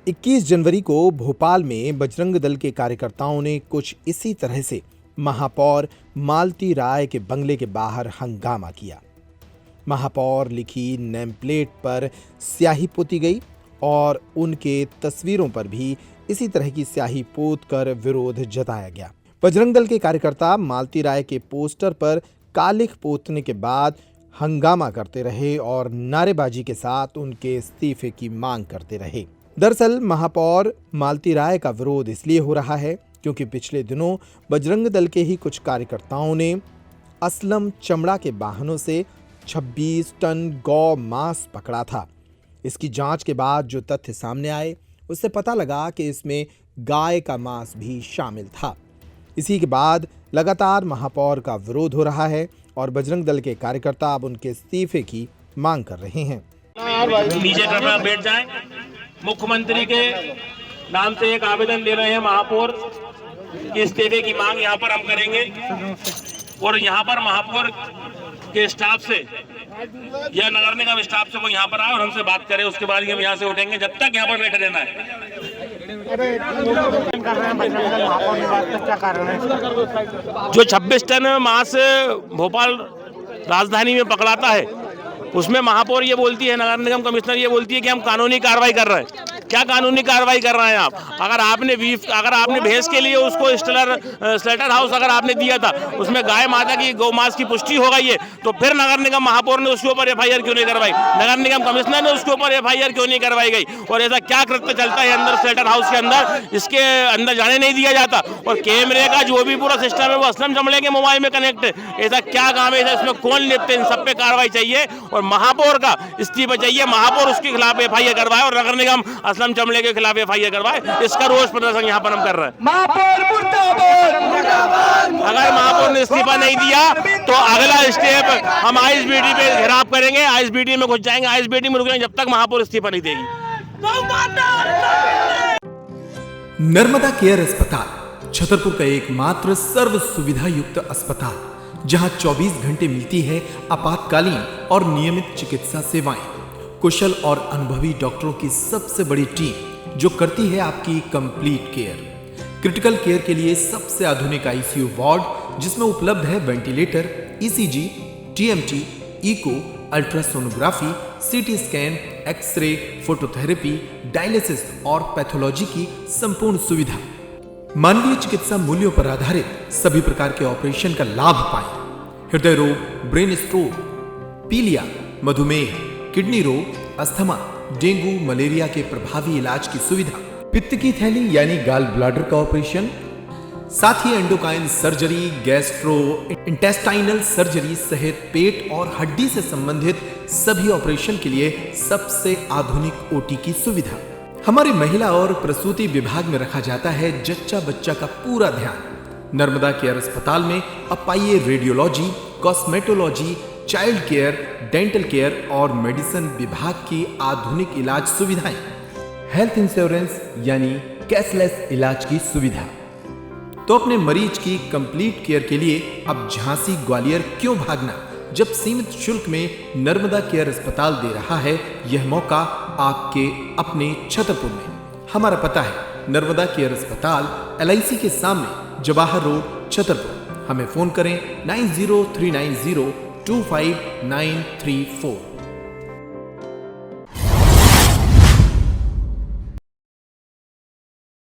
21 जनवरी को भोपाल में बजरंग दल के कार्यकर्ताओं ने कुछ इसी तरह से महापौर मालती राय के बंगले के बाहर हंगामा किया। महापौर लिखी नेम प्लेट पर स्याही पोती गई और उनके तस्वीरों पर भी इसी तरह की स्याही पोत कर विरोध जताया गया। बजरंग दल के कार्यकर्ता मालती राय के पोस्टर पर कालिख पोतने के बाद हंगामा करते रहे और नारेबाजी के साथ उनके इस्तीफे की मांग करते रहे। दरअसल महापौर मालती राय का विरोध इसलिए हो रहा है क्योंकि पिछले दिनों बजरंग दल के ही कुछ कार्यकर्ताओं ने असलम चमड़ा के वाहनों से 26 टन गौ मांस पकड़ा था। इसकी जांच के बाद जो तथ्य सामने आए उससे पता लगा कि इसमें गाय का मांस भी शामिल था। इसी के बाद लगातार महापौर का विरोध हो रहा है और बजरंग दल के कार्यकर्ता अब उनके इस्तीफे की मांग कर रहे हैं। नीचे कृपया बैठ जाएं। मुख्यमंत्री के नाम से एक आवेदन दे रहे हैं महापौर के इस्तीफे की मांग यहाँ पर हम करेंगे और यहाँ पर महापौर के स्टाफ से या नगर निगम स्टाफ से वो यहाँ पर आए और हमसे बात करें, उसके बाद हम यहाँ से उठेंगे। जब तक यहाँ पर बैठे रहना है। जो 26 टन मांस भोपाल राजधानी में पकड़ाता है उसमें महापौर ये बोलती है, नगर निगम कमिश्नर ये बोलती है कि हम कानूनी कार्रवाई कर रहे हैं। क्या कानूनी कार्रवाई कर रहे हैं आप? अगर आपने भैंस के लिए उसको स्लेटर हाउस अगर आपने दिया था, उसमें गाय माता की गौ मांस की पुष्टि हो गई है, तो फिर नगर निगम महापौर ने उसके ऊपर एफआईआर क्यों नहीं करवाई? नगर निगम कमिश्नर ने उसके ऊपर एफआईआर क्यों नहीं करवाई गई? और ऐसा क्या कृत्य चलता है अंदर स्लेटर हाउस के अंदर, इसके अंदर जाने नहीं दिया जाता? और कैमरे का जो भी पूरा सिस्टम है वो असलम चमड़े के मोबाइल में कनेक्ट है। ऐसा क्या काम है? इसमें कौन लिप्त है? इन सब पे कार्रवाई चाहिए और महापौर का इस्तीफा चाहिए। महापौर उसके खिलाफ एफआईआर करवाए और नगर निगम असलम चमड़े के खिलाफ एफआईआर करवाए। इसका रोष प्रदर्शन यहाँ पर हम कर रहे हैं। महापौर मुर्दाबाद। अगर महापौर ने इस्तीफा नहीं दिया तो अगला स्टेप हम आईएसबीटी पे घेराव करेंगे, आईएसबीटी में घुस जाएंगे, आईएसबीटी में रुकेंगे जब तक महापौर इस्तीफा नहीं देगी। नर्मदा केयर अस्पताल छतरपुर का एकमात्र सर्व सुविधा युक्त अस्पताल जहां 24 घंटे मिलती है आपातकालीन और नियमित चिकित्सा सेवाएं। कुशल और अनुभवी डॉक्टरों की सबसे बड़ी टीम जो करती है आपकी कंप्लीट केयर। क्रिटिकल केयर के लिए सबसे आधुनिक आईसीयू वार्ड जिसमें उपलब्ध है ventilator, ECG, TMT, echo, ultrasonography, CT scan, X-ray, phototherapy, dialysis और पैथोलॉजी की संपूर्ण सुविधा। मानवीय चिकित्सा मूल्यों पर आधारित सभी प्रकार के ऑपरेशन का लाभ पाएं। हृदय रोग, ब्रेन स्ट्रोक, पीलिया, मधुमेह, किडनी रोग, अस्थमा, डेंगू, मलेरिया के प्रभावी इलाज की सुविधा, पित्त की थैली यानी गाल ब्लैडर का ऑपरेशन, साथ ही endocrine surgery, gastro intestinal surgery सहित पेट और हड्डी से संबंधित सभी ऑपरेशन के लिए सबसे आधुनिक ओटी की सुविधा। हमारे महिला और प्रसूति विभाग में रखा जाता है जच्चा बच्चा का पूरा ध्यान। नर्मदा केयर अस्पताल में अब पाइए radiology, cosmetology, child care, dental care और मेडिसिन विभाग की आधुनिक इलाज सुविधाएं, हेल्थ इंश्योरेंस यानी कैशलेस इलाज की सुविधा। तो अपने मरीज की कंप्लीट केयर के लिए अब झांसी ग्वालियर क्यों भागना, जब सीमित शुल्क में नर्मदा केयर अस्पताल दे रहा है यह मौका आपके अपने छतरपुर में। हमारा पता है नर्मदा केयर अस्पताल LIC के सामने, जवाहर रोड, छतरपुर। हमें फोन करें 9039025934।